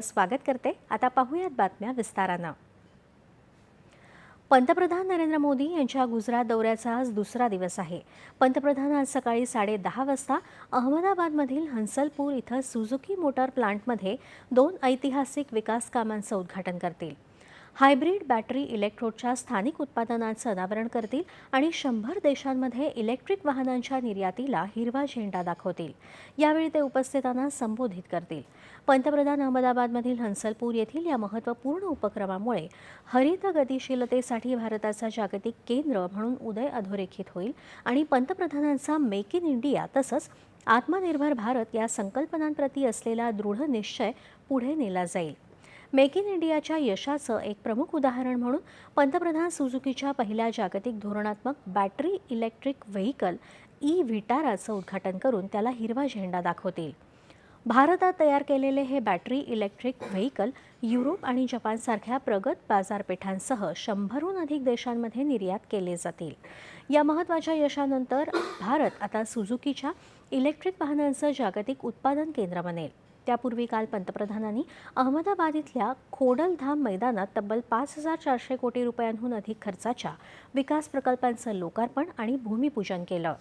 स्वागत करते। आता पाहूयात बातम्या विस्तारानं। पंतप्रधान नरेंद्र मोदी यांच्या गुजरात दौऱ्याचा आज दुसरा दिवस आहे। पंतप्रधान आज सकाळी 10:30 वाजता अहमदाबादमधील हंसलपूर इथं सुझुकी मोटार प्लांटमध्ये 2 ऐतिहासिक विकास कामांचं उद्घाटन करतील। हायब्रिड बॅटरी इलेक्ट्रोडच्या स्थानिक उत्पादनांचं अनावरण करतील आणि 100 देशांमध्ये इलेक्ट्रिक वाहनांच्या निर्यातीला हिरवा झेंडा दाखवतील। यावेळी ते उपस्थितांना संबोधित करतील। पंतप्रधान अहमदाबादमधील हंसलपूर येथील या महत्त्वपूर्ण उपक्रमामुळे हरित गतिशीलतेसाठी भारताचा जागतिक केंद्र म्हणून उदय अधोरेखित होईल आणि पंतप्रधानांचा मेक इन इंडिया तसंच आत्मनिर्भर भारत या संकल्पनांप्रती असलेला दृढ निश्चय पुढे नेला जाईल। मेक इन इंडियाच्या यशाचं एक प्रमुख उदाहरण म्हणून पंतप्रधान सुझुकीच्या पहिल्या जागतिक धोरणात्मक बॅटरी इलेक्ट्रिक व्हेइकल ई-व्हिटाराचं उद्घाटन करून त्याला हिरवा झेंडा दाखवतील। भारतात तयार केलेले हे बॅटरी इलेक्ट्रिक व्हेइकल युरोप आणि जपानसारख्या प्रगत बाजारपेठांसह 100हून अधिक देशांमध्ये निर्यात केले जातील। या महत्त्वाच्या यशानंतर भारत आता सुझुकीच्या इलेक्ट्रिक वाहनांचं जागतिक उत्पादन केंद्र बनेल। त्यापूर्वी काल पंतप्रधानांनी अहमदाबाद इथल्या खोडलधाम मैदानात तब्बल 5,400 कोटी रुपयांहून अधिक खर्चाच्या विकास प्रकल्पांचं लोकार्पण आणि भूमिपूजन केलं।